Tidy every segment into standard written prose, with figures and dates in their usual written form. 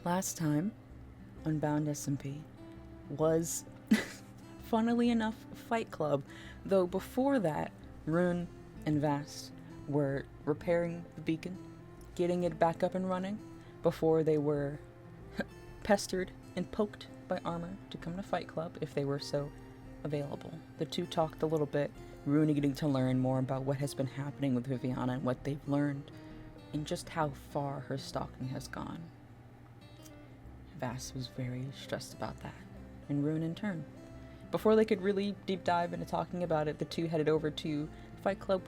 Last time on BoundSMP was, funnily enough, Fight Club, though before that, Rune and Vast were repairing the beacon, getting it back up and running, before they were pestered and poked by Armor to come to Fight Club if they were so available. The two talked a little bit, Rune getting to learn more about what has been happening with Viviana and what they've learned, and just how far her stalking has gone. Vast was very stressed about that, and Rune in turn. Before they could really deep dive into talking about it, the two headed over to Fight Club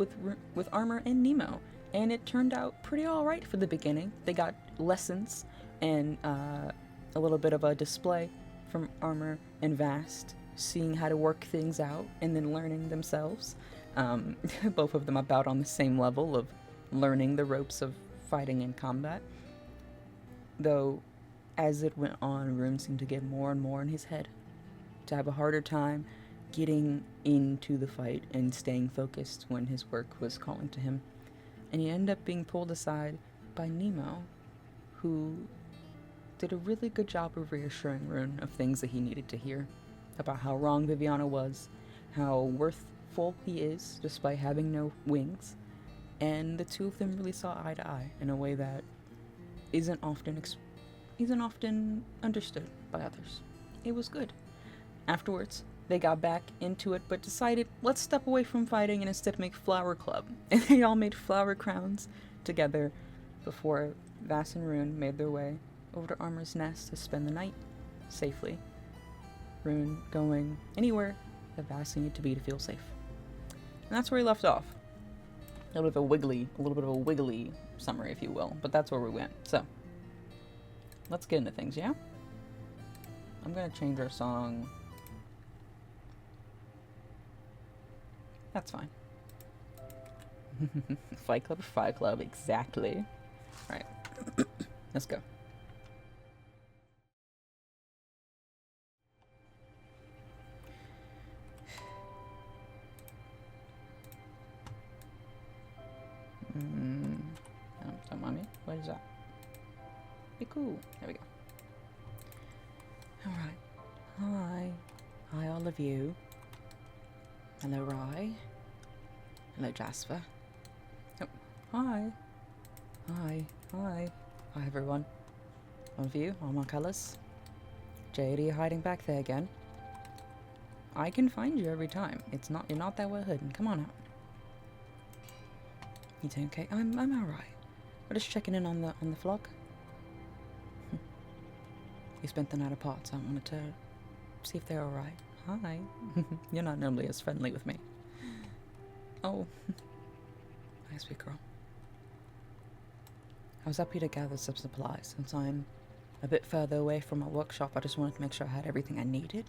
with Armor and Nemo, and it turned out pretty alright for the beginning. They got lessons and a little bit of a display from Armor and Vast, seeing how to work things out and then learning themselves. Both of them about on the same level of learning the ropes of fighting in combat. Though, as it went on, Rune seemed to get more and more in his head, to have a harder time getting into the fight and staying focused when his work was calling to him. And he ended up being pulled aside by Nemo, who did a really good job of reassuring Rune of things that he needed to hear, about how wrong Viviana was, how worthful he is despite having no wings, and the two of them really saw eye to eye in a way that isn't often understood by others. It was good. Afterwards, they got back into it, but decided, let's step away from fighting and instead make Flower Club. And they all made flower crowns together before Vass and Rune made their way over to Armor's Nest to spend the night safely. Rune going anywhere that Vass needed to be to feel safe. And that's where he left off. A little bit of a wiggly summary, if you will, but that's where we went. So, let's get into things, yeah? I'm gonna change our song. That's fine. Fight Club, exactly. Alright, let's go. No, don't mind me. What is that? Be cool. There we go. Alright. Hi all of you. Hello Rye. Hello Jasper. Oh, hi. Hi everyone. All of you, all my colours. Jade, are you hiding back there again? I can find you every time. You're not that well hidden. Come on out. You doing okay? I'm alright. We're just checking in on the flock. We spent the night apart, so I wanted to see if they're alright. Hi. You're not normally as friendly with me. Oh. Nice sweet girl. I was happy to gather some supplies. Since I'm a bit further away from my workshop, I just wanted to make sure I had everything I needed.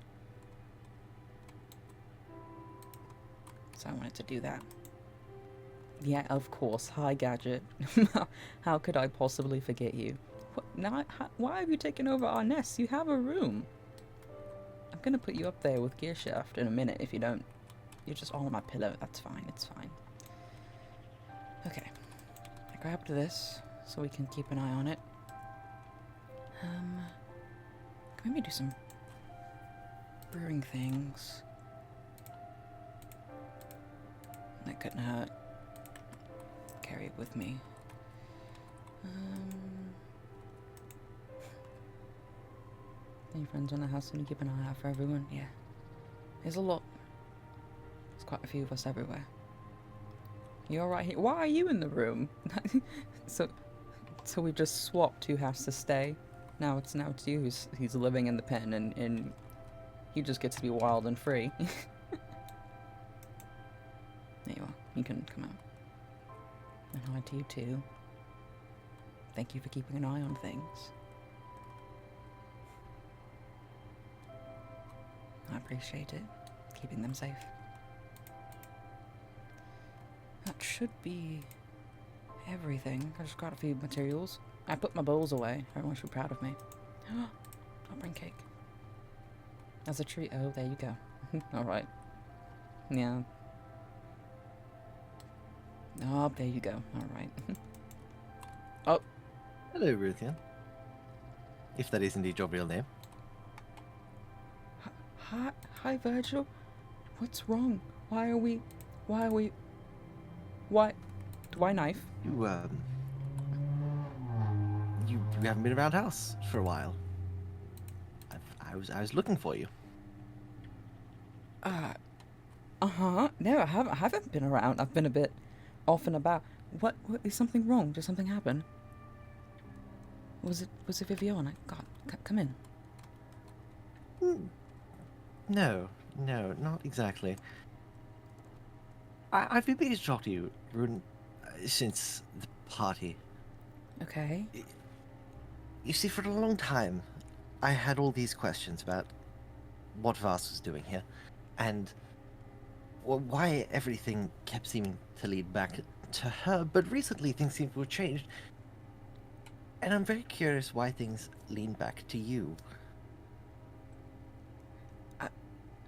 So I wanted to do that. Yeah, of course. Hi, Gadget. How could I possibly forget you? Why have you taken over our nest? You have a room. I'm gonna put you up there with Gearshaft in a minute if you don't. You're just all on my pillow. That's fine. It's fine. Okay. I grabbed this so we can keep an eye on it. Can we do some brewing things? That couldn't hurt. Carry it with me. Any friends in the house and you keep an eye out for everyone? Yeah. There's a lot. There's quite a few of us everywhere. You alright here? Why are you in the room? So we just swapped who has to stay. Now it's you who's living in the pen and he just gets to be wild and free. There you are. You can come out. And hi to you too. Thank you for keeping an eye on things. I appreciate it. Keeping them safe. That should be everything. I just got a few materials. I put my bowls away. Everyone should be proud of me. I'll bring cake. As a treat. Oh, there you go. Alright. Yeah. Oh, there you go. Alright. Oh. Hello, Ruthian. if that is indeed your real name. Hi, Virgil. What's wrong? Why? Why knife? You haven't been around house for a while. I was looking for you. No, I haven't been around. I've been a bit off and about. What is something wrong? Did something happen? Was it Viviana? God, come in. No, not exactly. I've been meaning to talk to you, Rune, since the party. Okay. You see, for a long time, I had all these questions about what Vast was doing here, and why everything kept seeming to lead back to her, but recently things seem to have changed. And I'm very curious why things lean back to you.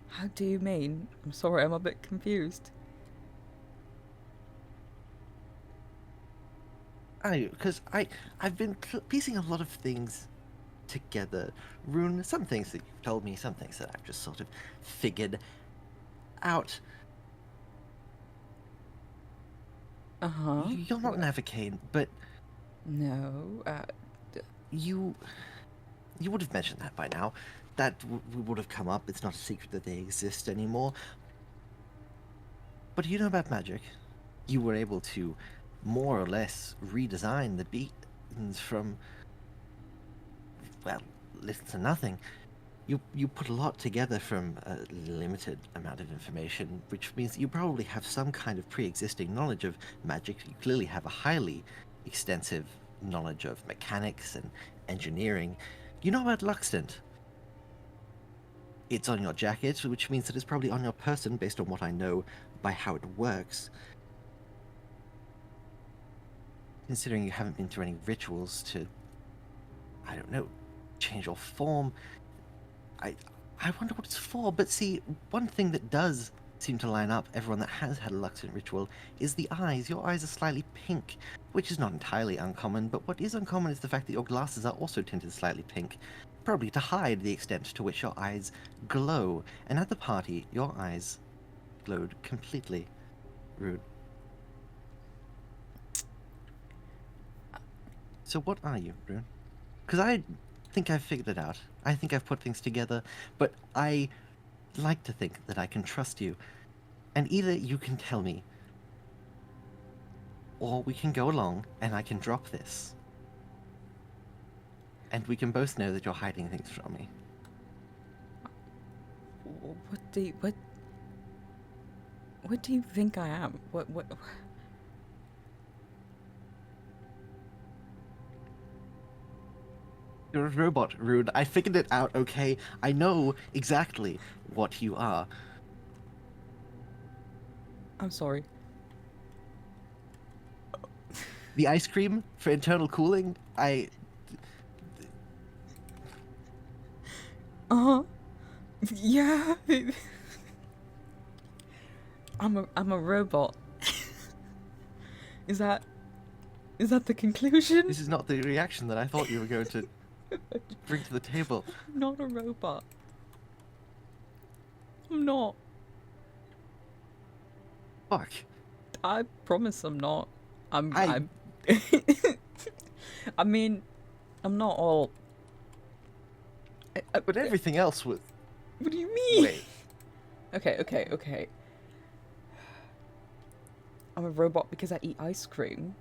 How do you mean? I'm sorry, I'm a bit confused. Because I've been piecing a lot of things together. Rune, some things that you've told me, some things that I've just sort of figured out. Uh-huh. You're not an Avocane, but... No, You would have mentioned that by now. That would have come up. It's not a secret that they exist anymore. But you know about magic. You were able to more or less redesign the beacons from, well, little to nothing. You put a lot together from a limited amount of information, which means that you probably have some kind of pre-existing knowledge of magic. You clearly have a highly extensive knowledge of mechanics and engineering. You know about Luxtant. It's on your jacket, which means that it's probably on your person based on what I know by how it works. Considering you haven't been through any rituals to, I don't know, change your form, I wonder what it's for. But see, one thing that does seem to line up everyone that has had a Luxant ritual is the eyes. Your eyes are slightly pink, which is not entirely uncommon, but what is uncommon is the fact that your glasses are also tinted slightly pink, probably to hide the extent to which your eyes glow. And at the party, your eyes glowed completely. Rude. So what are you, Rune? Because I think I've figured it out. I think I've put things together, but I like to think that I can trust you. And either you can tell me, or we can go along and I can drop this. And we can both know that you're hiding things from me. What do you think I am? What? You're a robot, Rune. I figured it out, okay? I know exactly what you are. I'm sorry. The ice cream for internal cooling, Uh-huh. Yeah. I'm a robot. Is that the conclusion? This is not the reaction that I thought you were going to bring to the table. I'm not a robot. I'm not. Fuck. I promise I'm not. I'm I mean, I'm not all. But everything else was... What do you mean? Wait. Okay. I'm a robot because I eat ice cream.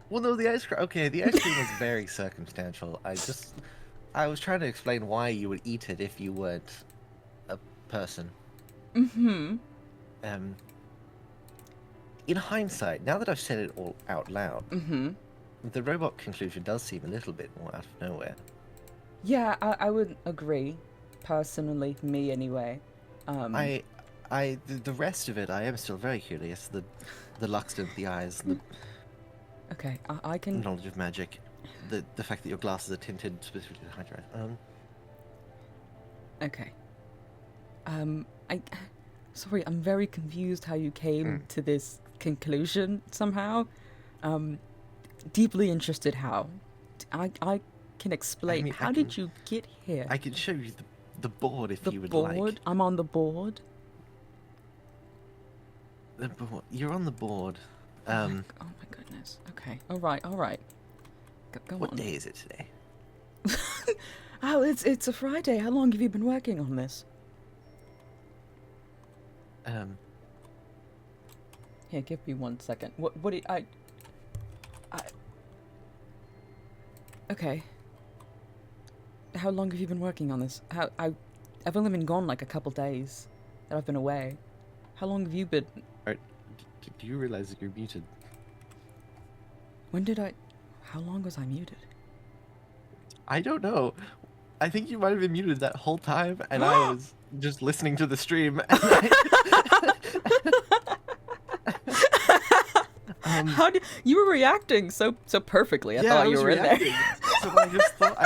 Well, no, the ice cream... Okay, the ice cream was very circumstantial. I was trying to explain why you would eat it if you weren't a person. Mm-hmm. In hindsight, now that I've said it all out loud, the robot conclusion does seem a little bit more out of nowhere. Yeah, I would agree. Personally, me anyway. The rest of it, I am still very curious. The Luxtant, the eyes, the Okay, I can... knowledge of magic, the fact that your glasses are tinted specifically to hide your eyes. Okay. Sorry, I'm very confused how you came to this conclusion somehow. Deeply interested how. I can explain. mean, How did you get here? I can show you the board if The you would board? like. I'm on the board. The board. You're on the board. Oh my goodness. Okay. All right. Go What on. day is it today? Oh, it's a Friday. How long have you been working on this? Here, give me 1 second. What did I... Okay. How long have you been working on this? I've only been gone like a couple days that I've been away. How long have you been... Do you realize that you're muted? When did I... How long was I muted? I don't know. I think you might have been muted that whole time, and I was just listening to the stream. How did... You were reacting so perfectly. I thought you were in there. So I just thought,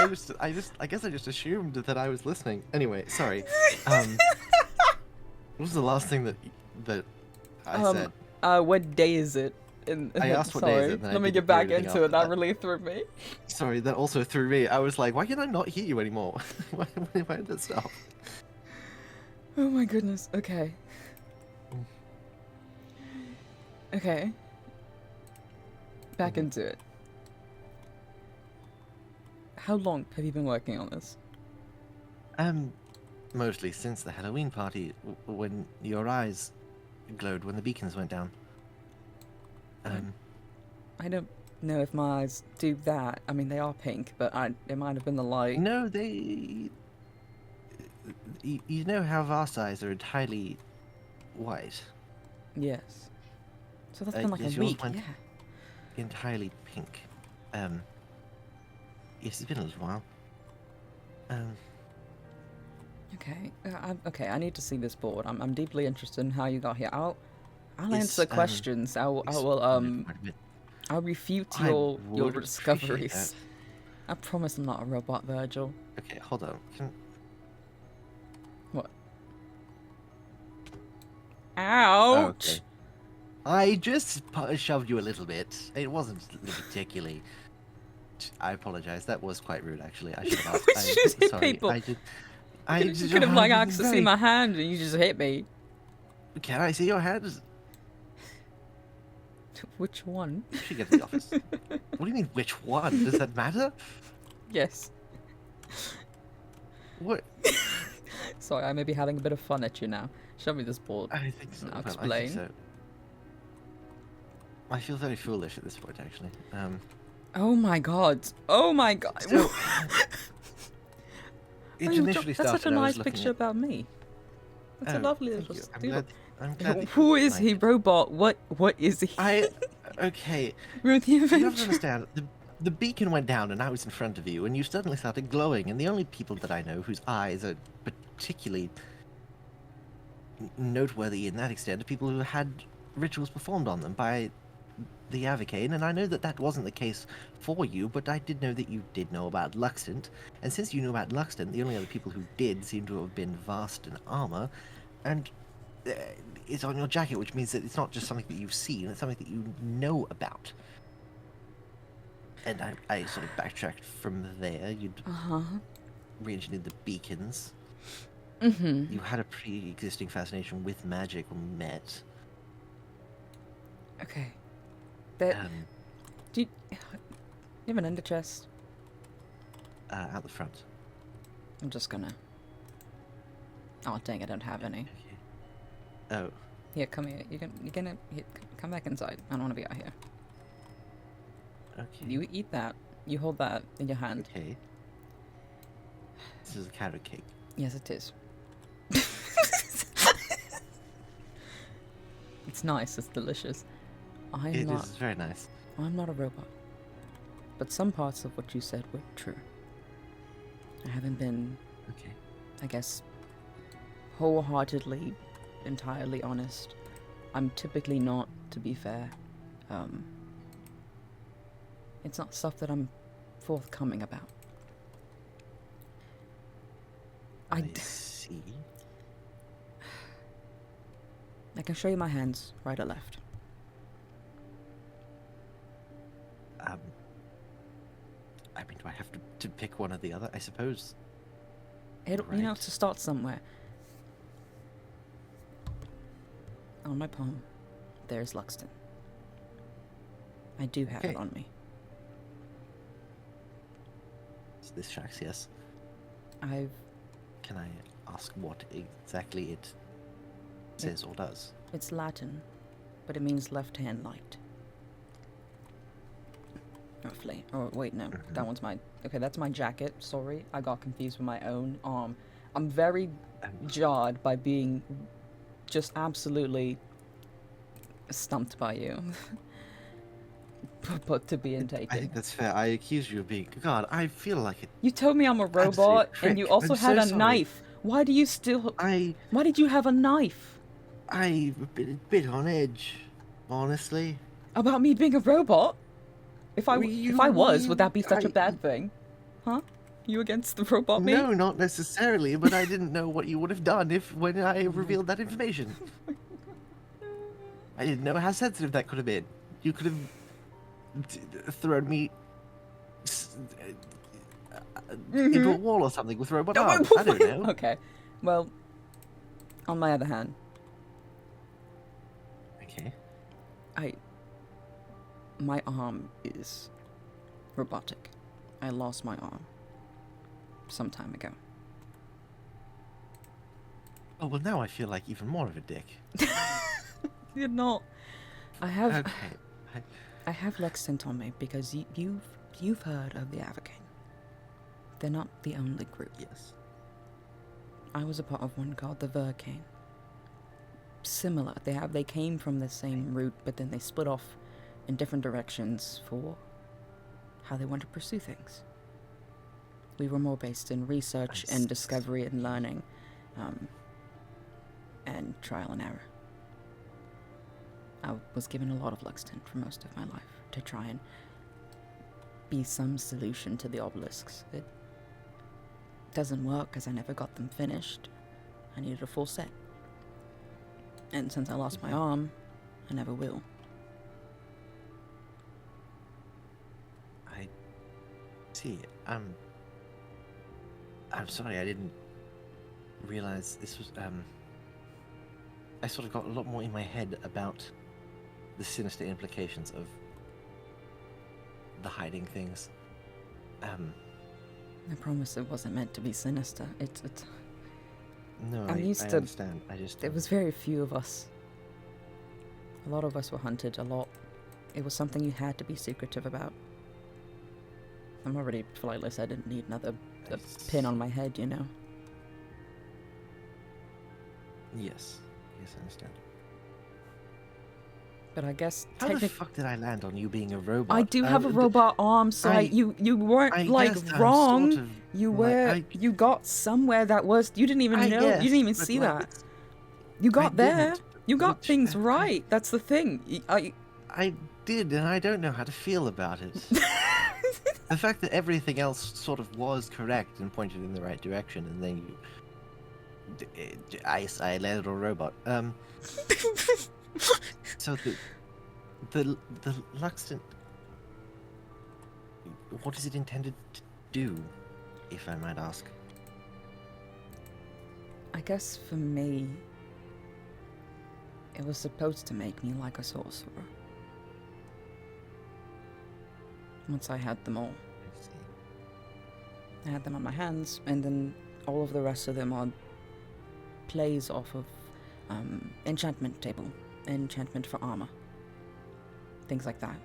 I guess I just assumed that I was listening. Anyway, sorry. What was the last thing that I said? What day is it? I asked what day is it, and then Let me get back into it. That really threw me. Sorry, that also threw me. I was like, why can I not hear you anymore? why did that stop? Oh my goodness. Okay. Okay. Back into it. How long have you been working on this? Mostly since the Halloween party, when your eyes glowed when the beacons went down. I don't know if my eyes do that. I mean, they are pink, but it might have been the light. No, you know how Vast eyes are entirely white? Yes. So that's been like a yours week, went yeah. Entirely pink. Yes, it's been a little while. Okay. Okay, I need to see this board. I'm deeply interested in how you got here. I'll answer questions. I'll refute your discoveries. I promise I'm not a robot, Virgil. Okay, hold on. What? Ouch! Okay. I just shoved you a little bit. It wasn't particularly. I apologize. That was quite rude, actually. I should have asked. Sorry, people. You could have asked to see my hand, and you just hit me. Can I see your hands? Which one? You should get to the office. What do you mean, which one? Does that matter? Yes. What? Sorry, I may be having a bit of fun at you now. Show me this board. I think so. I'll Well, explain. I think so. I feel very foolish at this point, actually. Oh my god. Oh my god. So, it initially That's started. such a nice picture about me. That's a lovely thank little you. steal. I'm glad that Who you is he, like it. robot? What is he? Okay. Rune the You have to Avenger. understand, the beacon went down and I was in front of you, and you suddenly started glowing, and the only people that I know whose eyes are particularly noteworthy in that extent are people who had rituals performed on them by the Avocane, and I know that that wasn't the case for you, but I did know that you did know about Luxtant, and since you knew about Luxtant, the only other people who did seem to have been Vast and Armor, and it's on your jacket, which means that it's not just something that you've seen, it's something that you know about. And I sort of backtracked from there. You'd re-engineered the beacons. Mm-hmm. You had a pre-existing fascination with magic when we met. Okay. Do you have an ender chest? Out the front. I'm just gonna... Oh, dang, I don't have any. Okay. Oh. Here, come here. You're gonna... Here, come back inside. I don't want to be out here. Okay. You eat that. You hold that in your hand. Okay. This is a carrot cake. Yes, it is. It's nice. It's delicious. It is very nice. I'm not a robot. But some parts of what you said were true. I haven't been, Okay. I guess, wholeheartedly, entirely honest. I'm typically not, to be fair. It's not stuff that I'm forthcoming about. I see. I can show you my hands, right or left. Um, I mean, do I have to pick one or the other? I suppose. You know, Right. to start somewhere. On my palm, there's Luxton. I do have it Okay. on me. So this tracks, yes. I've... Can I ask what exactly it says or does? It's Latin, but it means left-hand light. Roughly. Oh, wait, no. That one's my... Okay, that's my jacket. Sorry, I got confused with my own arm. I'm very jarred by being just absolutely stumped by you. But to be I taken. think that's fair. I accuse you of being... God, I feel like it. You told me I'm a robot, and you trick. also I'm had so a sorry. knife. Why do you still... I Why did you have a knife? a bit on edge, honestly. About me being a robot? If I was, would that be such a bad thing? Huh? You against the robot me? No, not necessarily, but I didn't know what you would have done when I revealed that information. I didn't know how sensitive that could have been. You could have thrown me into a wall or something with robot arms. I don't know. Okay. Well, on my other hand, Okay. my arm is robotic. I lost my arm some time ago. Oh, well, now I feel like even more of a dick. You're not. I have Okay. I have Lexington on me because you've heard of the Avocane. They're not the only group. Yes. I was a part of one called the Vircane. Similar. They came from the same route, but then they split off in different directions for how they want to pursue things. We were more based in research and discovery and learning, and trial and error. I was given a lot of Lexington for most of my life to try and be some solution to the obelisks. It doesn't work because I never got them finished. I needed a full set. And since I lost my arm, I never will. I see. I'm sorry, I didn't realize this was, I sort of got a lot more in my head about the sinister implications of the hiding things. I promise it wasn't meant to be sinister. It's No, I'm I used to... understand. I just... There was very few of us. A lot of us were hunted, a lot. It was something you had to be secretive about. I'm already flightless, I didn't need another pin on my head, you know? Yes. Yes, I understand. But I guess How the fuck did I land on you being a robot? I do have a robot arm, so you weren't wrong. Sort of, you were you got somewhere that was you didn't even know. You didn't even see that. You got there. You got things right. That's the thing. I did, and I don't know how to feel about it. The fact that everything else sort of was correct and pointed in the right direction, and then I landed on a robot. So the Luxton, what is it intended to do, if I might ask? I guess for me, it was supposed to make me like a sorcerer. Once I had them all. I see. I had them on my hands, and then all of the rest of them are plays off of enchantment table. Enchantment for armor. Things like that.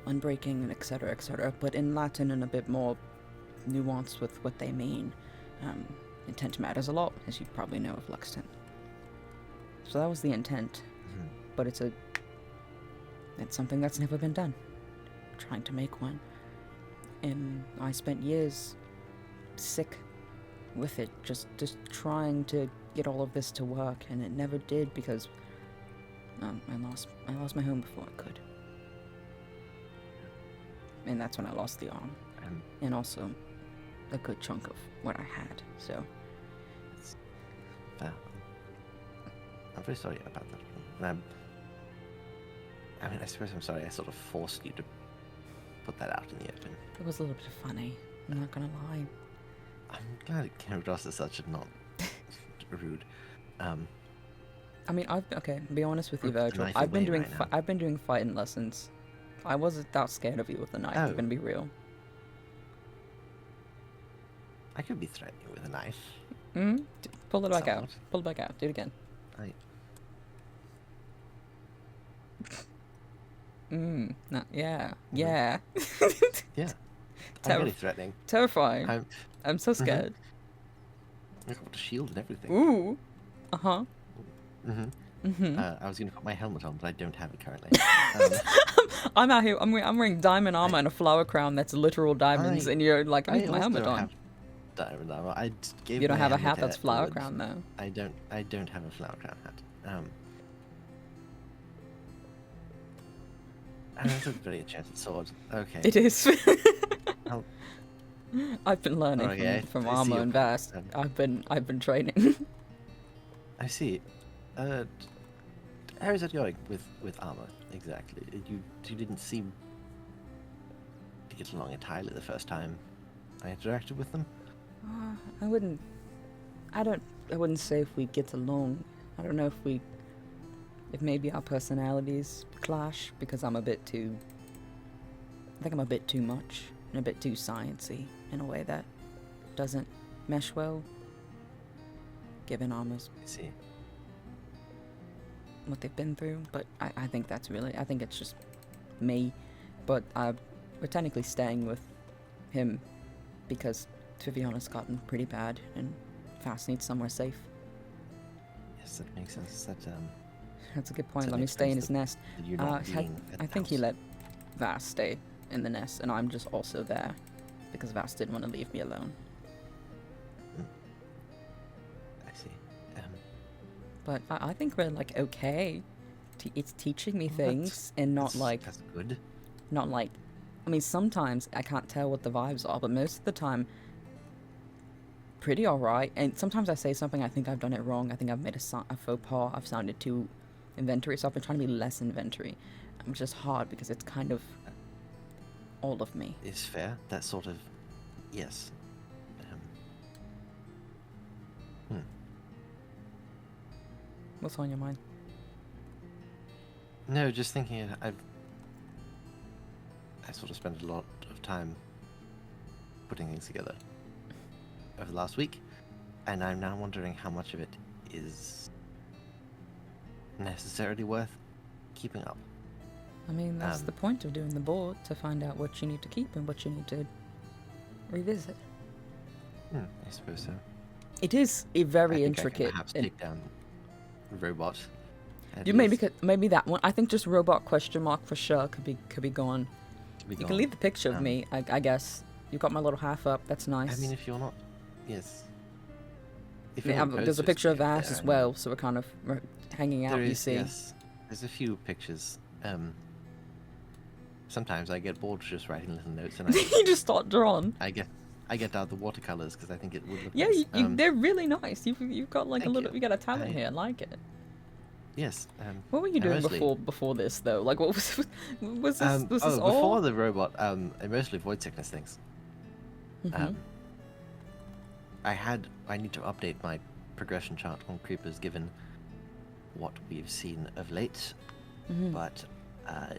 Unbreaking, etc., etc. But in Latin and a bit more nuanced with what they mean. Intent matters a lot, as you probably know of Luxton. So that was the intent. Mm-hmm. But it's something that's never been done. Trying to make one. And I spent years sick with it, just trying to get all of this to work, and it never did because I lost my home before I could. And that's when I lost the arm. And also a good chunk of what I had, so... I'm very sorry about that. I mean, I suppose I'm sorry I sort of forced you to put that out in the open. It was a little bit funny. I'm not gonna lie. I'm glad it came across as such a not rude. I mean, okay. Be honest with you, With the Virgil. knife I've been away doing right now. I've been doing fighting lessons. I wasn't that scared of you with the knife. Oh. I'm gonna be real. I could be threatening with a knife. Pull it back out. Somewhat. Pull it back out. Do it again. No, yeah. Yeah. Yeah. I'm Terri- really threatening. Terrifying. I'm so scared. I've got a shield and everything. Ooh. Uh-huh. I was going to put my helmet on, but I don't have it currently. I'm out here. I'm wearing diamond armor and a flower crown that's literal diamonds, and you're like, I need my helmet on. Diamond armor. I gave You don't my have a helmet hat that's flower Edward. crown though. I don't have a flower crown hat. And that's a very enchanted sword. Okay. It is. I'll- I've been learning Okay, from I see Armor your and point, Vast. then. I've been training. I see. How is it going with armor exactly? You didn't seem to get along entirely the first time I interacted with them. I wouldn't say if we get along. I don't know if maybe our personalities clash because I think I'm a bit too much and a bit too sciencey in a way that doesn't mesh well. Given Armor's I see. what they've been through, but I think I think it's just me, but we're technically staying with him because, to be honest, gotten pretty bad and Fast needs somewhere safe. Yes, that makes sense. That's a good point. That Let me makes stay in sense his nest. that you're not being at I the think he house. let Vast stay in the nest, and I'm just also there because Vast didn't want to leave me alone. I see. But I think we're like okay. It's teaching me Well, things, and not that's good. not like. I mean, sometimes I can't tell what the vibes are, but most of the time, pretty alright. And sometimes I say something, I think I've done it wrong. I think I've made a faux pas. I've sounded too inventory, so I've been trying to be less inventory. Which is hard because it's kind of all of me. It's fair. That sort of, yes. What's on your mind? No, just thinking. I sort of spent a lot of time putting things together over the last week, and I'm now wondering how much of it is necessarily worth keeping up. I mean, that's the point of doing the board, to find out what you need to keep and what you need to revisit. I suppose so. It is a very I think intricate. I can perhaps take down robot. You maybe that one. I think just robot question mark for sure could be gone. You can leave the picture of me, I guess. You've got my little half up. That's nice. I mean, if you're not, yes. If Yeah, there's a picture of Ash as well, so we're kind of hanging out. There is, you see. yes. There's a few pictures. Sometimes I get bored just writing little notes, and You just start drawing. I get out the watercolors because I think it would look Yeah, nice. they're really nice. You've got like Thank you. you got a talent here. I like it. Yes. What were you I doing mostly- before this though? Like, what was was this? Was this before all? the robot, I mostly void sickness things. Mhm. I need to update my progression chart on creepers given what we've seen of late, Mhm. but That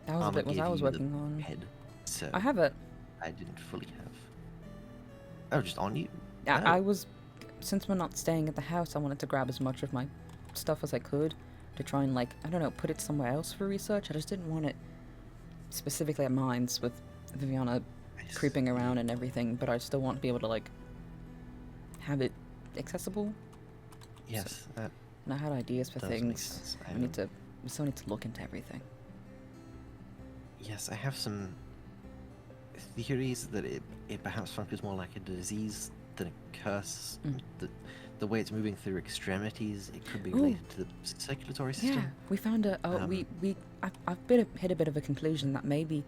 was a Armor bit what gave I was you the working on. head, so I have it. I didn't fully have. Oh, just on you? Yeah, Oh. I was. Since we're not staying at the house, I wanted to grab as much of my stuff as I could to try and, like, I don't know, put it somewhere else for research. I just didn't want it specifically at mines with Viviana creeping around and everything, but I still want to be able to, like, have it accessible. Yes, that And I had ideas for does make things. sense. We still need to look into everything. Yes, I have some theories that it perhaps functions more like a disease than a curse. The way it's moving through extremities, it could be Ooh. related to the circulatory system. Yeah, we found I've hit a bit of a conclusion that maybe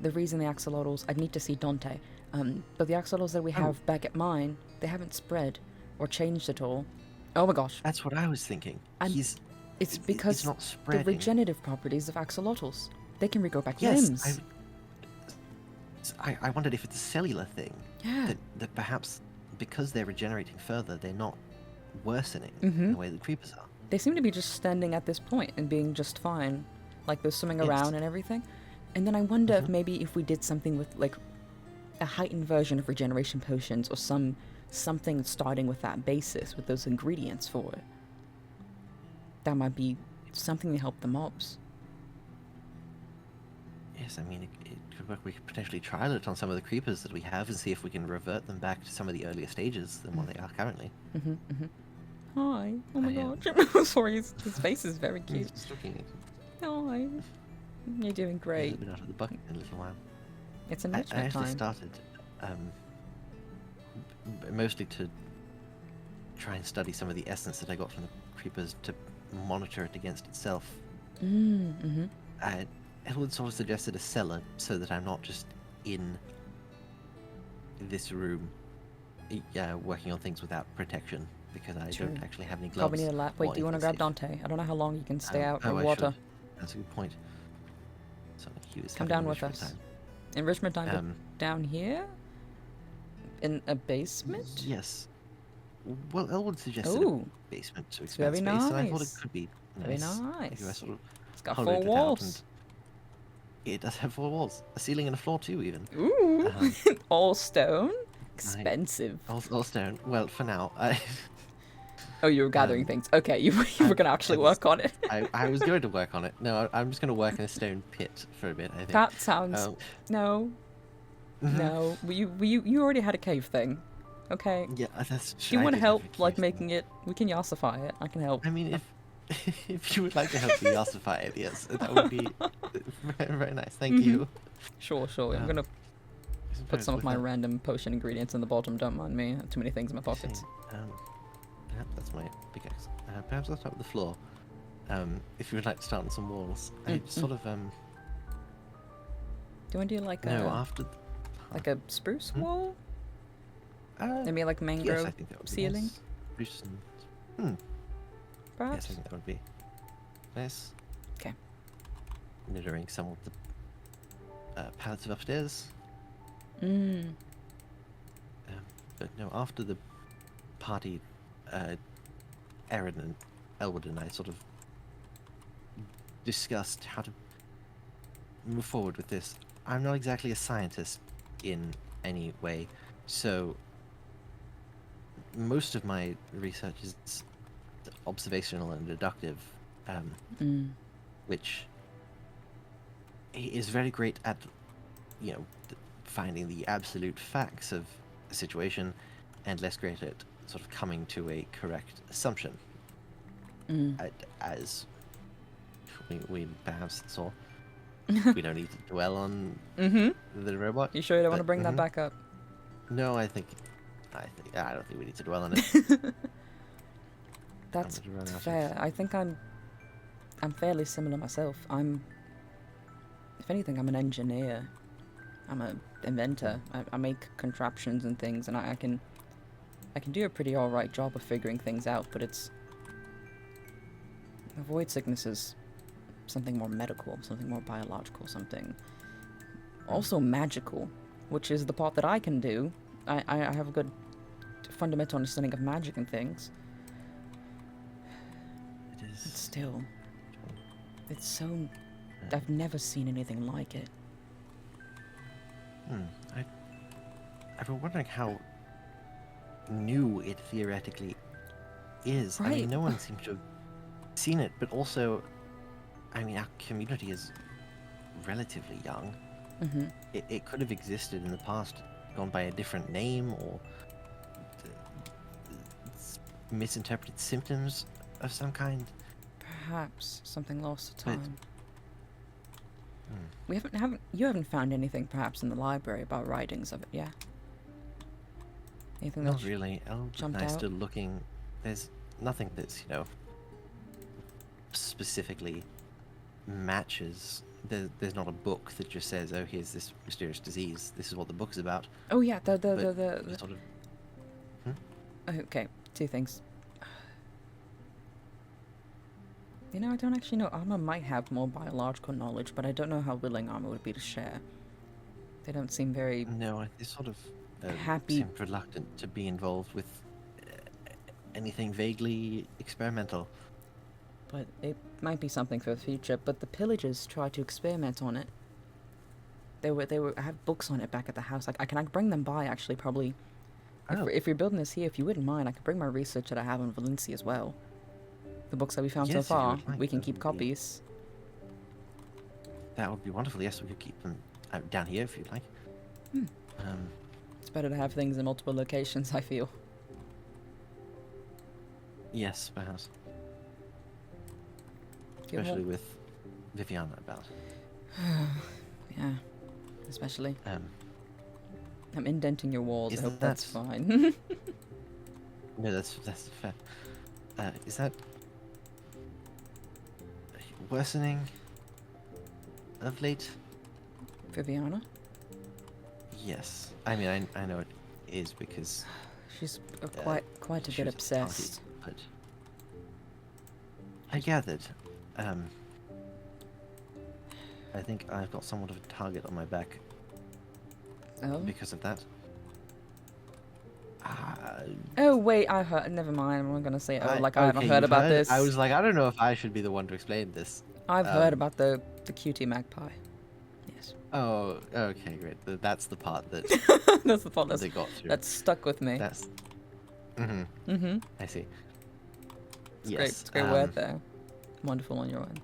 the reason the axolotls, I'd need to see Dante, but the axolotls that we have back at mine, they haven't spread or changed at all. Oh my gosh. That's what I was thinking. And It's because not the spreading. regenerative properties of axolotls, they can regrow back Yes, limbs. I wondered if it's a cellular thing. Yeah. That perhaps because they're regenerating further, they're not worsening Mm-hmm. in the way the creepers are. They seem to be just standing at this point and being just fine. Like they're swimming Yes. around and everything. And then I wonder if maybe if we did something with like a heightened version of regeneration potions or something starting with that basis, with those ingredients for it. That might be something to help the mobs. Yes, I mean, it could work. We could potentially trial it on some of the creepers that we have and see if we can revert them back to some of the earlier stages than what they are currently. Hi. Oh my I am. gosh. Sorry, his face is very cute. Just looking at Hi. You're doing a great. bit out of the bucket in a little while. It's I enrichment actually time. started mostly to try and study some of the essence that I got from the creepers to monitor it against itself. Elwood sort of suggested a cellar so that I'm not just in this room working on things without protection, because I True. don't actually have any gloves. Probably need a lap. Wait, or do you want to anything grab safe. Dante? I don't know how long you can stay out I in water. should. That's a good point. So he was Come having down with enrichment us. time. Enrichment time down here? In a basement? Yes. Well, Elwood suggested Ooh. a basement to Very expand space, and I thought it nice. could be Very nice. nice. If I sort of It's got hollowed 4 it out walls. and- It does have 4 walls, a ceiling and a floor too, even. Ooh. Um, All stone? Expensive. all stone. Well, for now, Oh, you were gathering things. Okay, you were going to actually work on it. I was going to work on it. No, I'm just going to work in a stone pit for a bit, I think. That sounds... Um, No. No. You already had a cave thing. Okay. Yeah, that's If you want to help, like, making it... We can yassify it. I can help. I mean, if you would like to help me ossify it, yes, that would be very, very nice. Thank you. Sure. I'm going to put some of my random potion ingredients in the bottom. Don't mind me. I have too many things in my pockets. Perhaps that's my pickaxe. Perhaps I'll start with the floor. If you would like to start on some walls, I sort of Do you want to do like no a... after. Like a spruce wall? Maybe like Yes, mangrove I think that would be ceiling? nice. Spruce and- Perhaps? Yes, I think that would be nice. Okay. Littering some of the pallets of upstairs. But no, after the party, Erin and Elwood and I sort of discussed how to move forward with this. I'm not exactly a scientist in any way, so most of my research is observational and deductive, which is very great at, finding the absolute facts of a situation, and less great at sort of coming to a correct assumption. As we perhaps saw. We don't need to dwell on the robot. You sure you don't want to but- bring that back up? No, I don't think we need to dwell on it. That's I'm gonna run out of- fair. I think I'm fairly similar myself. If anything, I'm an engineer. I'm an inventor. I make contraptions and things, and I can do a pretty alright job of figuring things out, but it's... Avoid sicknesses. Something more medical, something more biological, something also magical, which is the part that I can do. I have a good fundamental understanding of magic and things. It is. But still, it's so... I've never seen anything like it. I've been wondering how new it theoretically is. I Right. mean, no one seems to have seen it, but also, I mean, our community is relatively young. It could have existed in the past, gone by a different name, or misinterpreted symptoms of some kind. Perhaps something lost to But- time. You haven't found anything perhaps in the library about writings of it, yeah? Anything Not that's really. Elwood jumped and I out? still looking. There's nothing that's, specifically matches. There's not a book that just says, oh, here's this mysterious disease. This is what the book is about. Oh yeah, the Sort of. okay, 2 things. I don't actually know. Armor might have more biological knowledge, but I don't know how willing Armor would be to share. They don't seem very No, they sort of happy. seemed reluctant to be involved with anything vaguely experimental. But it might be something for the future. But the pillagers tried to experiment on it. I have books on it back at the house. I can bring them by, actually, probably. Oh. If you're building this here, if you wouldn't mind, I could bring my research that I have on Valencia as well. The books that we found so Yes, if you far, would like, we can that keep would be- copies. That would be wonderful. Yes, we could keep them down here if you'd like. It's better to have things in multiple locations, I feel. Yes, perhaps. Do you Especially want- with Viviana about. Yeah, especially. Um, I'm indenting your walls. I Isn't hope that's that- fine. no, that's fair. Is that worsening of late? Viviana? Yes. I mean, I know it is because She's quite a she bit was at the party, obsessed. but I gathered. I think I've got somewhat of a target on my back Oh? because of that. Oh, wait, I heard. Never mind, I'm not gonna say, I haven't okay, heard you've about this. I was like, I don't know if I should be the one to explain this. I've heard um, about the cutie magpie. Yes. Oh, okay, great. That's the part that That's the part they got through. that's stuck with me. That's. Mhm. Mm-hmm. I see. It's yes. great. It's a great word there. Wonderful on your end.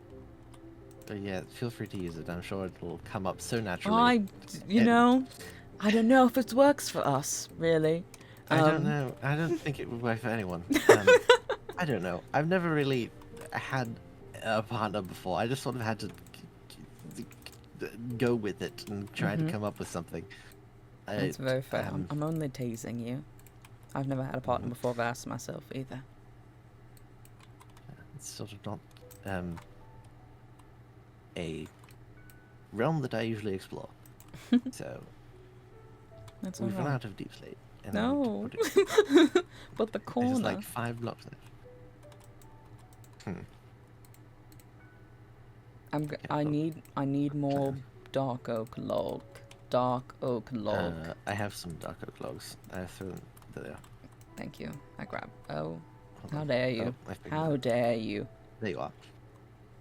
But yeah, feel free to use it. I'm sure it'll come up so naturally. You And- know, I don't know if it works for us, really. I don't know. I don't think it would work for anyone. I don't know. I've never really had a partner before. I just sort of had to go with it and try to come up with something. That's very fair. um, I'm only teasing you. I've never had a partner before I've asked myself either. It's sort of not a realm that I usually explore. So That's we've run alright. out of deep slate. And No. I need to put it- But the There's corner. like 5 blocks left. I need more dark oak log. Dark oak log. I have some dark oak logs. I threw them there. Thank you. I grab. Oh, Hold how on. dare you? Oh, I figured How out. dare you? There you are.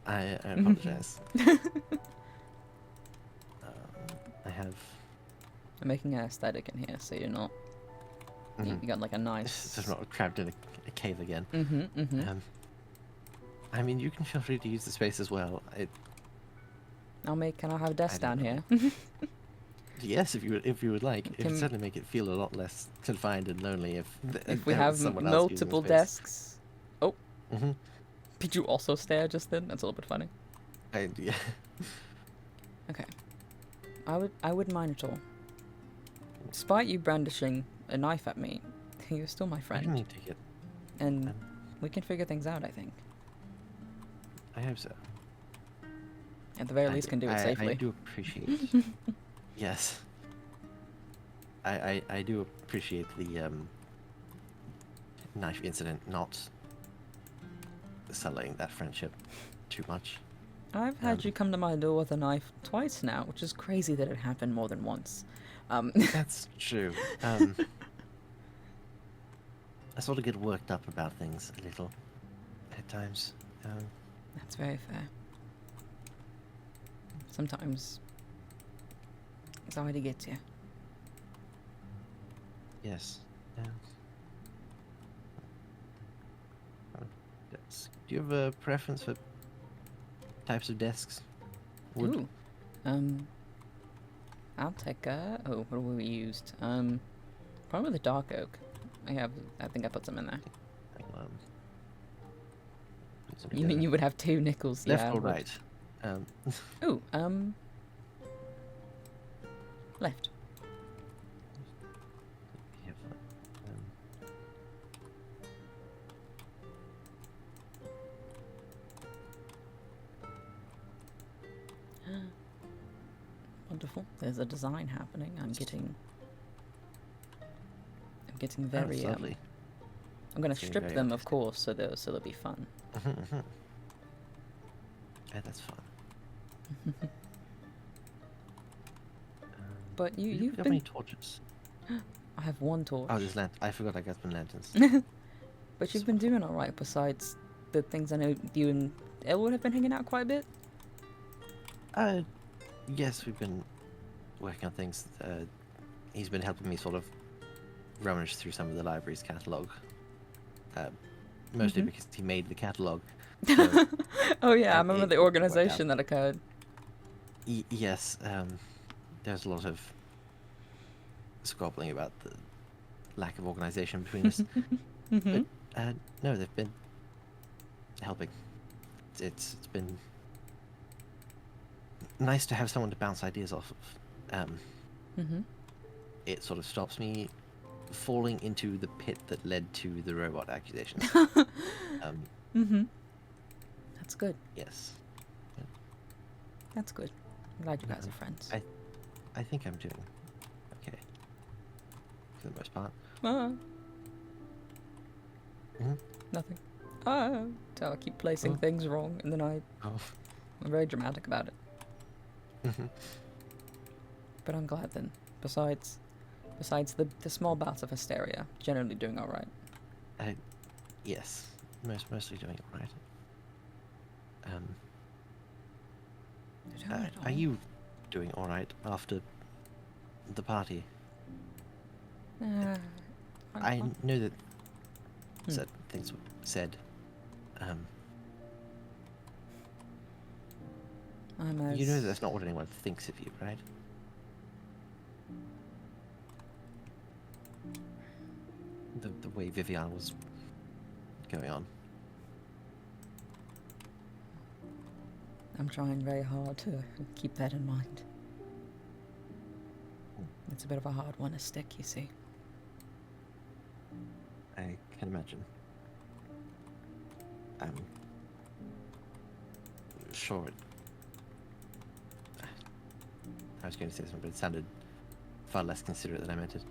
I apologize. I have. I'm making an aesthetic in here, so you're not. Mhm. You got like a So nice. I'm not trapped in a cave again. Mm-hmm. I mean, you can feel free to use the space as well. Can I have a desk I down don't here? Yes, if you would like, it Can- would certainly make it feel a lot less confined and lonely if If we there have was someone else using multiple space. desks. Oh, Mhm. did you also stare just then? That's a little bit funny. Yeah. Okay. I wouldn't mind at all. Despite you brandishing a knife at me, you're still my I friend. don't need to get. And we can figure things out, I think. I hope so. At the very least, can do it safely. I do appreciate. Yes. I do appreciate the knife incident not sullying that friendship too much. I've had you come to my door with a knife twice now, which is crazy that it happened more than once. That's true. I sort of get worked up about things a little at times. That's very fair. Sometimes anxiety gets you. Yes. Desk. Do you have a preference for types of desks? Wood? Ooh. I'll take oh, what have we used? Probably the dark oak. I think I put some in there. Um, put some You mean together. you would have 2 nickels? Left Yeah. I or would. right? Ooh, left. Yeah, fine. Wonderful. There's a design happening. I'm getting very That's lovely. I'm gonna It's getting strip very them, of artistic. course, so they'll be fun. Yeah, that's fun. But You you've have been... any torches? I have one torch. Oh, there's I forgot I got some lanterns. But you've been doing alright besides the things I know you and Elwood have been hanging out quite a bit? Yes, we've been working on things. He's been helping me sort of rummage through some of the library's catalogue. Mostly because he made the catalogue. So, Oh yeah, I remember it the worked out. organisation that occurred. Yes, there's a lot of squabbling about the lack of organisation between us. But no, they've been helping. It's been nice to have someone to bounce ideas off of. It sort of stops me falling into the pit that led to the robot accusations. That's good. Yes. That's good. I'm glad you guys are friends. I think I'm doing okay for the most part. Nothing. So I keep placing things wrong, and then I'm very dramatic about it. But I'm glad then. Besides the small bouts of hysteria, generally doing all right. Yes, mostly doing it right. Are you doing all right after the party? I know that certain things were said. You know that's not what anyone thinks of you, right? The way Vivian was going on. I'm trying very hard to keep that in mind. It's a bit of a hard one to stick, you see. I can imagine. I'm sure I was going to say something, but it sounded far less considerate than I meant it.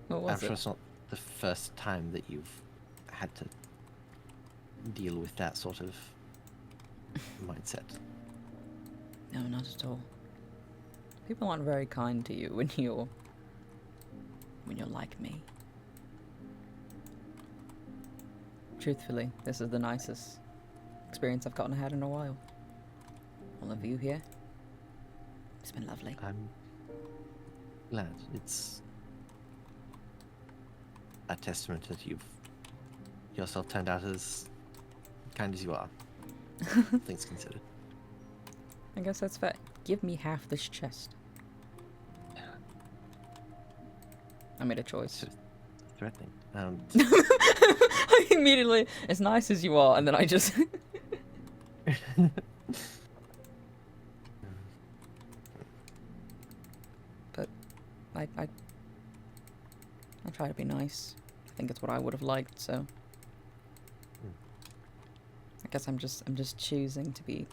What was I'm sure it? it's not the first time that you've had to deal with that sort of mindset. No, not at all. People aren't very kind to you when you're like me. Truthfully, this is the nicest experience I've had in a while. All of you here. It's been lovely. I'm glad. It's a testament that you've yourself turned out as kind as you are. Things considered. I guess that's fair. Give me half this chest. I made a choice. It's threatening. I immediately, as nice as you are, and then I just... But I try to be nice. I think it's what I would have liked, so I guess I'm just choosing to be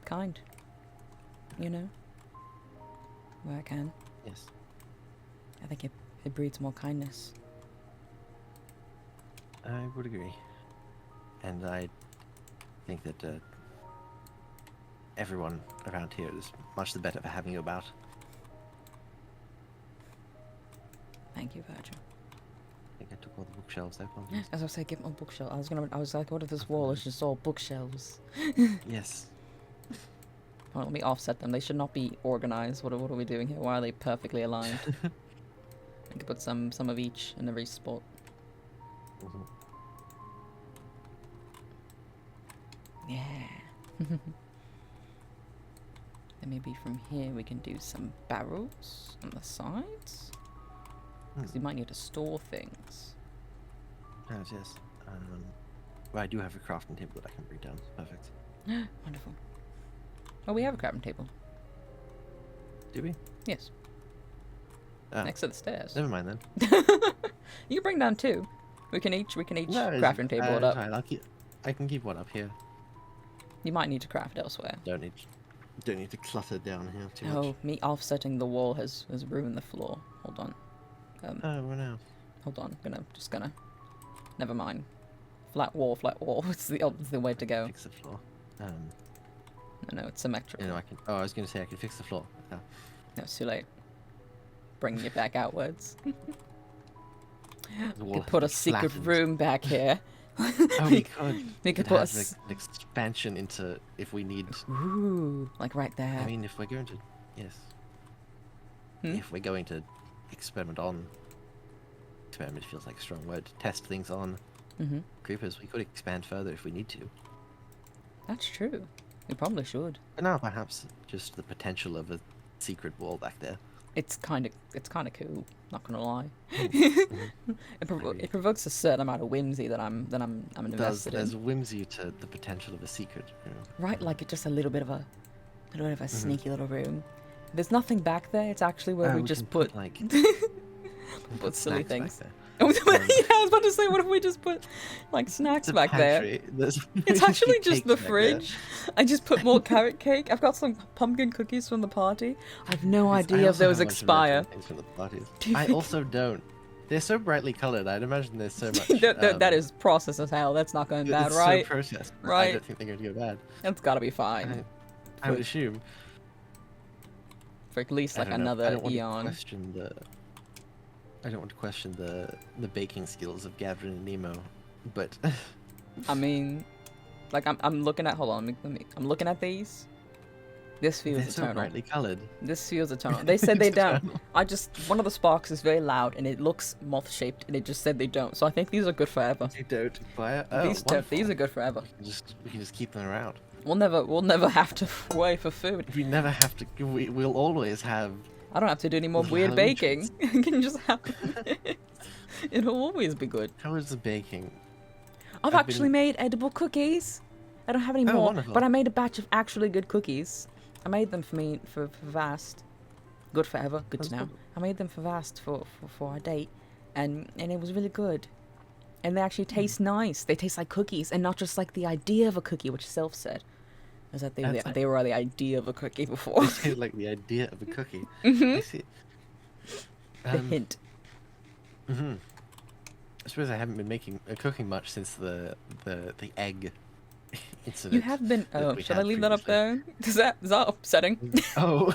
kind. You know? Where I can. Yes. I think it breeds more kindness. I would agree. And I think that everyone around here is much the better for having you about. Thank you, Virgil. I think I took all the bookshelves there. As I say, give me a bookshelf. I was like, what if this wall is just all bookshelves? Yes. Well, let me offset them. They should not be organized. What are we doing here? Why are they perfectly aligned? I could put some of each in every spot. Yeah. Then maybe from here we can do some barrels on the sides. Because we might need to store things. Yes. Well, I do have a crafting table that I can bring down. Perfect. Wonderful. Oh, we have a crafting table. Do we? Yes. Next to the stairs. Never mind then. You can bring down two. We can each No, crafting table it up. fine. I can keep one up here. You might need to craft elsewhere. Don't need to clutter down here too much. Oh, me offsetting the wall has ruined the floor. Hold on. Oh, well now. Hold on. Just gonna. Never mind. Flat wall. It's the way to go. Fix the floor. No, it's symmetrical. I can. Oh, I was going to say I can fix the floor. Oh. No, it's too late. Bringing it back outwards. We could put a secret room back here. Oh, we could. We could It put has, like, an expansion into if we need. Ooh, like right there. I mean, if we're going to, yes. If we're going to experiment feels like a strong word. Test things on creepers. We could expand further if we need to. That's true. We probably should. But now, perhaps just the potential of a secret wall back there. It's kind of cool. Not gonna lie. It provokes a certain amount of whimsy that I'm invested in. There's whimsy to the potential of a secret room. Right, like it's just a little bit of a sneaky little room. There's nothing back there. It's actually where we just put like put silly things. Back there. Yeah, I was about to say, what if we just put like snacks back there? It's actually just the fridge. I just put more carrot cake. I've got some pumpkin cookies from the party. I have no idea if those expire. I also don't. They're so brightly colored. I'd imagine there's so much. That is processed as hell. That's not going bad, it's right? So processed. Right. I don't think they're going to go bad. That's got to be fine. I would assume. For at least like another eon. I don't want to question the baking skills of Gavin and Nemo, but I mean, like I'm looking at. Hold on, I'm looking at these. This feels they're eternal. So brightly colored. This feels eternal. They said they don't. One of the sparks is very loud and it looks moth shaped, and it just said they don't. So I think these are good forever. They don't. These are good forever. We can just keep them around. We'll never have to wait for food. We never have to. We'll always have. I don't have to do any more weird baking. It can just happen. It'll always be good. How is the baking? I've actually made edible cookies. I don't have any more, wonderful. but I made a batch of actually good cookies. I made them for Vast. Good forever. Good to know. Good. I made them for Vast for our date, and it was really good. And they actually taste nice. They taste like cookies, and not just like the idea of a cookie, which Self said. Was that they were the idea of a cookie before. They taste like the idea of a cookie. I see. The hint. I suppose I haven't been cooking much since the egg incident. You have been. Oh, should I leave that up there? Is that upsetting? Oh.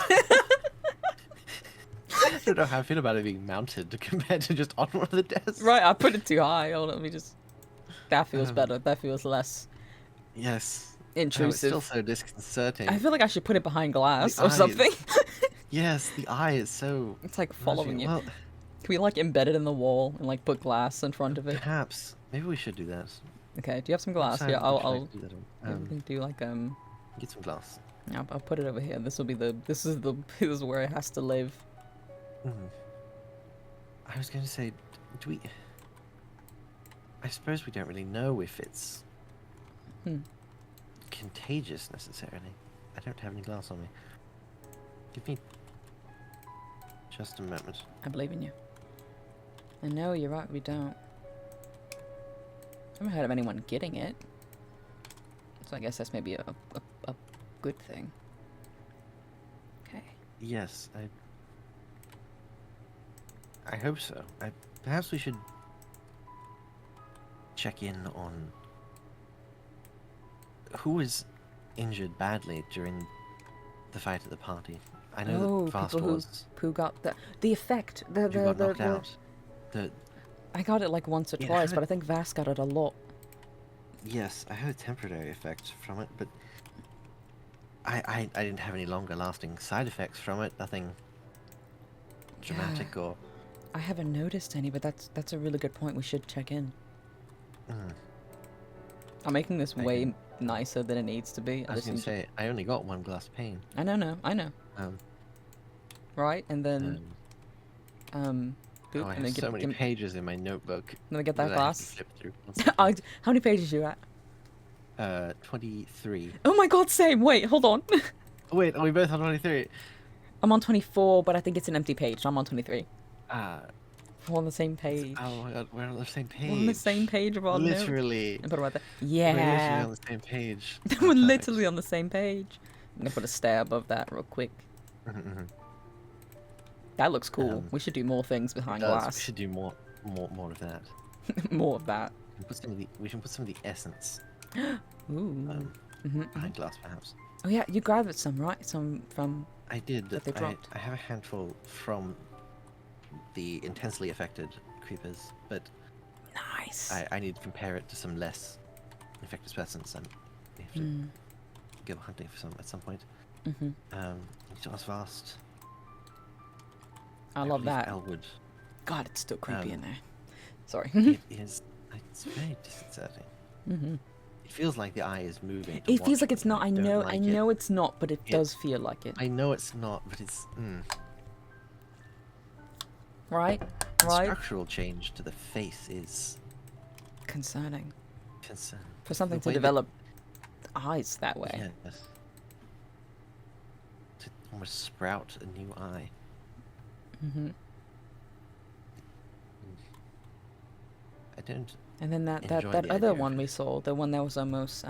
I don't know how I feel about it being mounted compared to just on one of the desks. Right, I put it too high. Hold on, let me just. That feels better. That feels less. Yes. Intrusive. Oh, it's still so disconcerting. I feel like I should put it behind glass The or eyes. something. Yes, the eye is so. It's like following you. Well, Can we like embed it in the wall and like put glass in front of it? perhaps. Maybe we should do that. Okay. Do you have some glass? Perhaps Yeah, I'll do that we can do like get some glass. Yeah, I'll put it over here. This is where it has to live. I was going to say, do we? I suppose we don't really know if it's contagious necessarily. I don't have any glass on me. Give me just a moment. I believe in you. I know you're right. We don't. I haven't heard of anyone getting it, so I guess that's maybe a good thing. Okay. Yes, I hope so. Perhaps we should check in on who was injured badly during the fight at the party. I know that Fast was. Who got the effect? Who got knocked out. I got it like once or twice, but I think Vast got it a lot. Yes, I had a temporary effect from it, but I didn't have any longer lasting side effects from it. Nothing dramatic or. I haven't noticed any, but that's a really good point. We should check in. I'm making this way nicer than it needs to be. I was going to say, I only got one glass pane. I know. Right, and then boop, I have so many pages in my notebook. Let me get that glass. Flip through. How many pages are you at? 23. Oh my god, same. Wait, hold on. Wait, are we both on 23? I'm on 24, but I think it's an empty page, so I'm on 23. We're on the same page. Oh my god, we're on the same page. We're on the same page of our notes. Literally. And put it right there. Yeah. We're literally on the same page. We're literally on the same page. I'm gonna put a star above that real quick. That looks cool. We should do more things behind glass. We should do more of that. More of that. We should put some of the essence. Ooh. behind glass, perhaps. Oh yeah, you grabbed some, right? Some from... I did. That they dropped. I have a handful from the intensely affected creepers, but Nice. I need to compare it to some less infected specimens, and we have to go hunting for some at some point. It's not as vast. I love believe that. Elwood. God, it's still creepy in there. Sorry. It is. It's very disconcerting. It feels like the eye is moving. It feels like it's not. I know. Like I know it's not, but it does feel like it. I know it's not, but it's. Right. The Right. structural change to the face is Concerning. concerning. For something The to way that- develop eyes that way. Yes. To almost sprout a new eye. I don't. And then that Enjoy that the other idea of one we it. saw, the one that was almost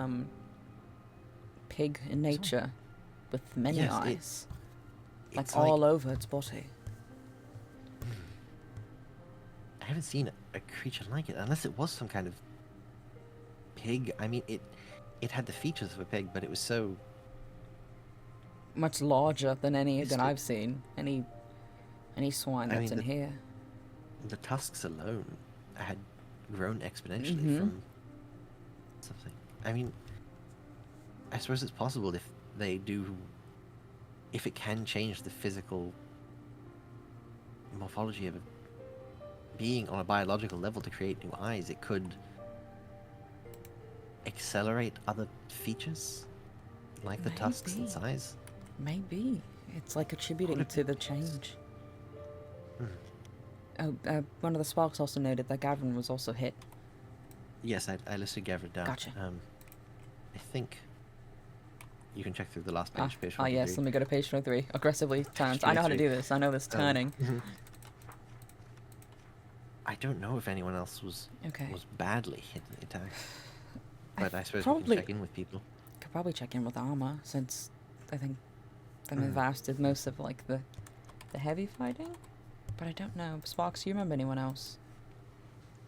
pig in nature, with many Yes, eyes, like it's all over its body. I haven't seen a creature like it, unless it was some kind of pig. I mean, it had the features of a pig, but it was so. Much larger than any It's than the- I've seen. Any swine I that's mean, in here. The tusks alone had grown exponentially from something. I mean, I suppose it's possible if they do. If it can change the physical morphology of a being on a biological level to create new eyes, it could accelerate other features, like the tusks and Maybe. size. Maybe it's like attributing to the change. Oh, one of the sparks also noted that Gavin was also hit. Yes, I listed Gavin down. Gotcha. I think you can check through the last page. Page Yes, 43. let me go to page 23. Aggressively turns. I know how to 23. do this. I know this turning. I don't know if anyone else was Okay. badly hit in the attack, but I suppose we probably- can check in with people. Could probably check in with Arma, since I think the Mavast did most of like the heavy fighting. But I don't know. Sparks, do you remember anyone else?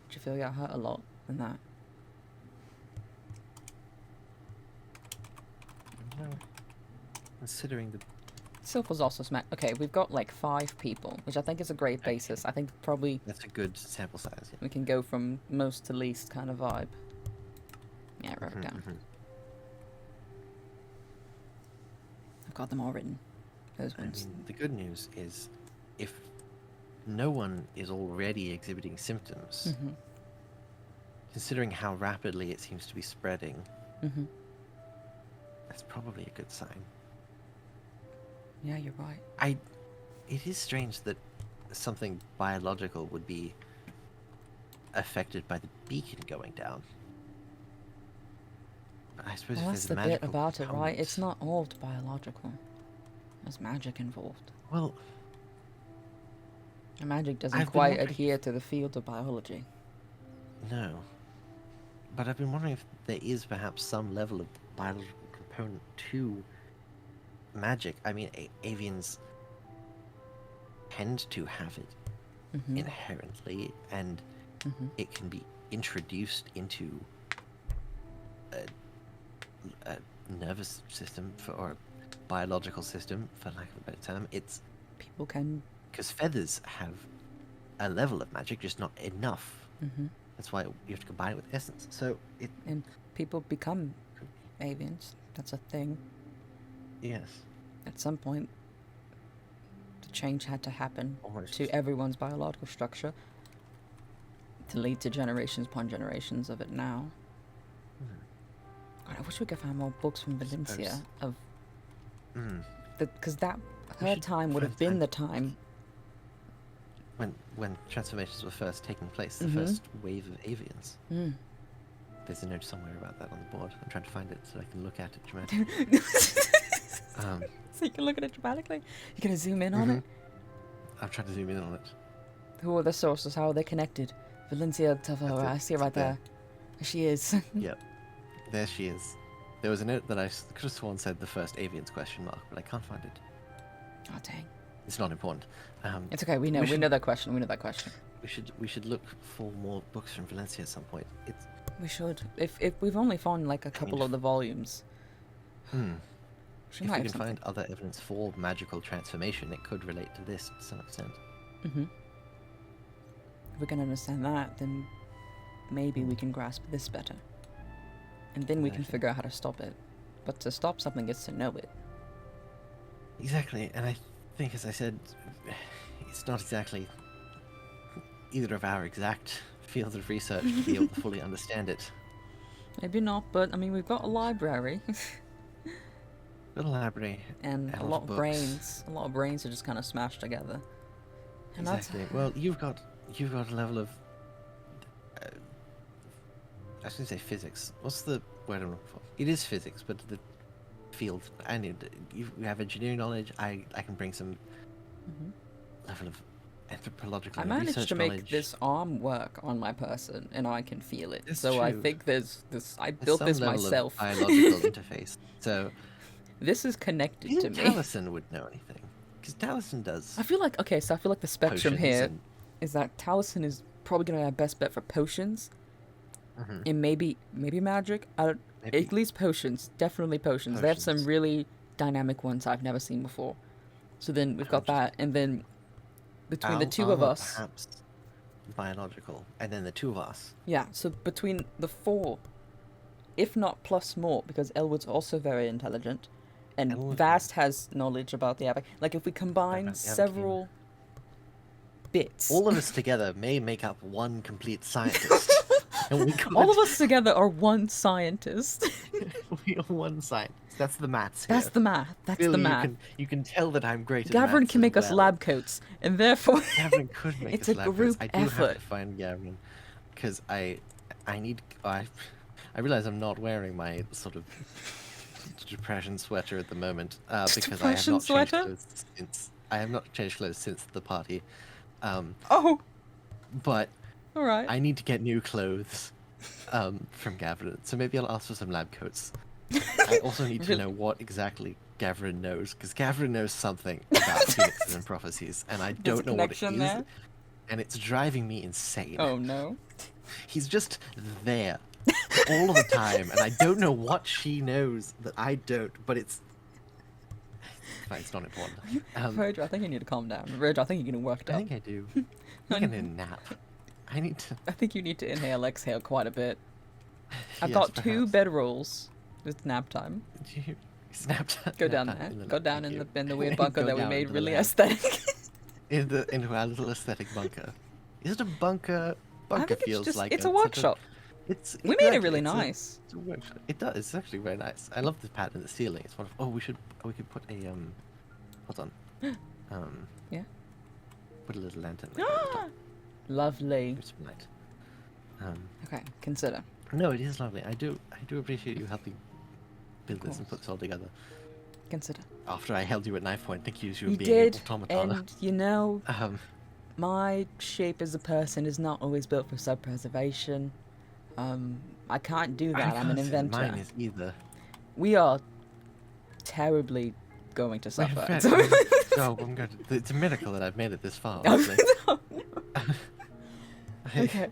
Did you feel you got hurt a lot in that? No. Considering the Sylph was also smacked. Okay, we've got like 5 people, which I think is a great basis. I think probably that's a good sample size. Yeah. we can go from most to least kind of vibe. Yeah, I wrote it down. I've got them all written. Those I ones. mean, the good news is, if no one is already exhibiting symptoms, considering how rapidly it seems to be spreading, that's probably a good sign. Yeah, you're right. It is strange that something biological would be affected by the beacon going down. But I suppose Well, if that's there's the a bit magical about it, right? component- It's not all biological. There's magic involved. Well, And magic doesn't I've been quite wondering adhere to the field of biology. no. But I've been wondering if there is perhaps some level of biological component to magic. I mean, avians tend to have it inherently, and it can be introduced into a nervous system or biological system, for lack of a better term. It's People can. because feathers have a level of magic, just not enough. That's why you have to combine it with essence. So it And people become avians. That's a thing. yes, At some point, the change had to happen almost to everyone's biological structure to lead to generations upon generations of it now. God, I wish we could find more books from Valencia of because that We her should time would have find been the time. when transformations were first taking place, the first wave of avians. There's a note somewhere about that on the board. I'm trying to find it so I can look at it dramatically. So you can look at it dramatically. You're gonna zoom in on it. I'm trying to zoom in on it. Who are the sources? How are they connected? Valencia Tavora. That's it. I see her right It's there. there. There she is. Yep, there she is. There was a note that I could have sworn said the first avians question mark, but I can't find it. Oh dang. It's not important. It's okay. We know. We should- know that question. We know that question. We should look for more books from Valencia at some point. It's We should. If we've only found like a couple of the volumes, She If might we have can find something. other evidence for magical transformation, it could relate to this to some extent. Mm-hmm. If we can understand that, then maybe we can grasp this better. And then we can Exactly. figure out how to stop it. But to stop something is to know it. Exactly, and I think, as I said, it's not exactly either of our exact fields of research to be able to fully understand it. Maybe not, but I mean, we've got a library. Little library and a lot lot of of books. brains. A lot of brains are just kind of smashed together. And Exactly. Well, you've got a level of I was going to say physics. What's the word I'm looking for? It is physics, but the field. I need. You have engineering knowledge. I can bring some level of anthropological I and managed research to make knowledge. this arm work on my person, and I can feel it. It's So I true. think there's this. I There's built some this level myself. of biological interface. So This is connected to even me. Taliesin would know anything, because Taliesin does I feel like the spectrum potions here and is that Taliesin is probably gonna be our best bet for potions, and maybe magic. maybe At least potions, definitely potions. They have some potions. really dynamic ones I've never seen before. So then we've got that, and then between the two of armor, us, perhaps biological, and then the two of us. yeah. So between the four, if not plus more, because Elwood's also very intelligent, and Elwood, Vast has knowledge about the Abac. Like if we combine About the Abacine. several bits, All of us together may make up one complete scientist. And we all of us together are one scientist. we are one scientist. That's the maths here. That's the math. That's Really, the math. You can tell that I'm great at Gavin maths can as make us well. lab coats, and therefore Gavin could make it's us a lab coats. group I do have effort. to find Gavin, because I realize I'm not wearing my sort of depression sweater at the moment because I have Depression not sweater? changed clothes since the party. Oh, But all right. I need to get new clothes from Gavin, so maybe I'll ask for some lab coats. I also need to Really? know what exactly Gavin knows, because Gavin knows something about phoenixes and prophecies, and I There's a don't know what it connection is, there? and it's driving me insane. Oh no. He's just there all of the time, and I don't know what she knows that I don't, but it's fine, it's not important. Virgil, I think you need to calm down. Virgil, I think you're getting worked I up. think I do. I'm gonna nap. I need to. I think you need to inhale, exhale quite a bit. I've Yes, got two perhaps. bedrolls. It's nap time. You snapped. Go down nap there. in the Go nap, down thank in you. the weird bunker Go that we down made into the really lab. aesthetic. Into our little aesthetic bunker. Is it a bunker? I Bunker think it's feels just like it's a such workshop. It's We made it exactly, really it's nice. It's a workshop. It does. It's actually very nice. I love this pattern in the ceiling. It's wonderful. Oh, we could put a hold on. Yeah. Put a little lantern like at the top. Lovely. With some light. Okay, consider. No, it is lovely. I do appreciate you helping build this and course. put this all together. Consider. After I held you at knife point, thank you You being did, an automaton. and you know, Um, my shape as a person is not always built for self-preservation. I can't do that. I'm an can't say inventor. Mine is either. We are terribly going to Wait, suffer. Fred, no, I'm going to. It's a miracle that I've made it this far. Honestly. Okay.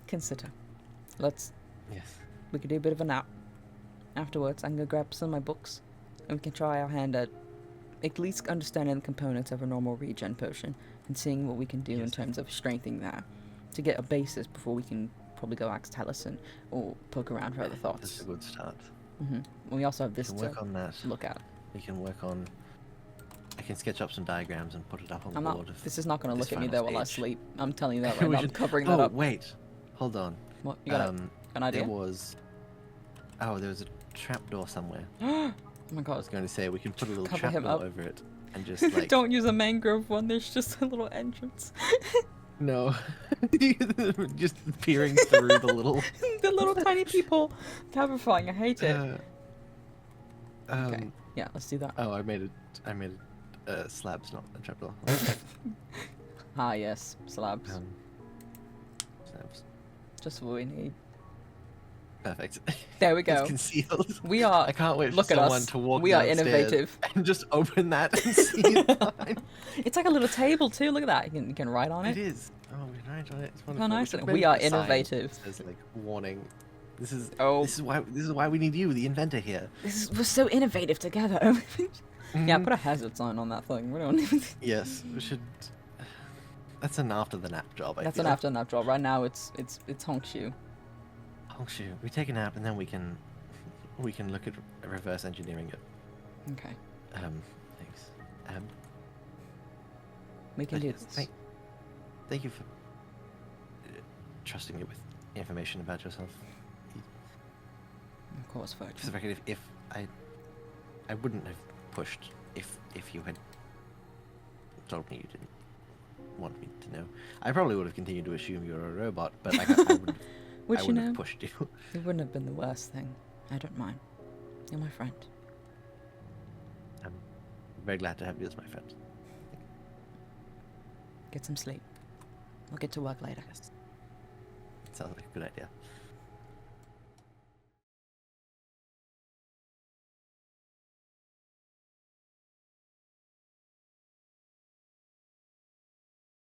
Consider. Yes. We could do a bit of a nap. Afterwards, I'm gonna grab some of my books, and we can try our hand at least understanding the components of a normal regen potion, and seeing what we can do in Yes. terms of strengthening that, to get a basis before we can probably go ask Taliesin or poke around for other That's thoughts. a good start. We also have We this can to work on that. look at. We can work on. I can sketch up some diagrams and put it up on I'm the not. board. of This is not gonna this look at me final though while I stage. sleep. I'm telling you that right We now. I'm should- covering that up. Wait, hold on. What? You got an idea? There was. Oh, there was a trapdoor somewhere. Oh my I god. was going to say we can put a little Cover him trapdoor up. over it and just like. Don't use a mangrove one. There's just a little entrance. No. Just peering through the little. The little tiny people. Terrifying. I hate it. Okay. Yeah, let's do that. Oh, I made it. Slabs, not a trapdoor. Ah, yes, slabs. Slabs. Just what we need. Perfect. There we It's go. concealed. We are. I can't wait Look for at someone us. to walk We are downstairs innovative. and just open that and see it behind. It's like a little table too. Look at that. You can write on It it. is. Oh, we can write on it. It's How wonderful. nice. should We maybe are put a sign innovative. that says like warning, Oh. This is why we need you, the inventor here. We're so innovative together. Yeah, Mhm. put a hazard sign on that thing. We don't even... Yes, we should. That's an after the nap job. That's an after nap job. Right now, it's honk shoe. Oh shoot, we take a nap and then we can look at reverse engineering it. Okay. Thanks. We can do this. Thank you for trusting me with information about yourself. Of course, For the Virgil. record, if I wouldn't have pushed if you had told me you didn't want me to know. I probably would have continued to assume you were a robot, but like, I wouldn't. Which, I you wouldn't know, have pushed you. it wouldn't have been the worst thing. I don't mind. You're my friend. I'm very glad to have you as my friend. Get some sleep. We'll get to work later. Yes. Sounds like a good idea.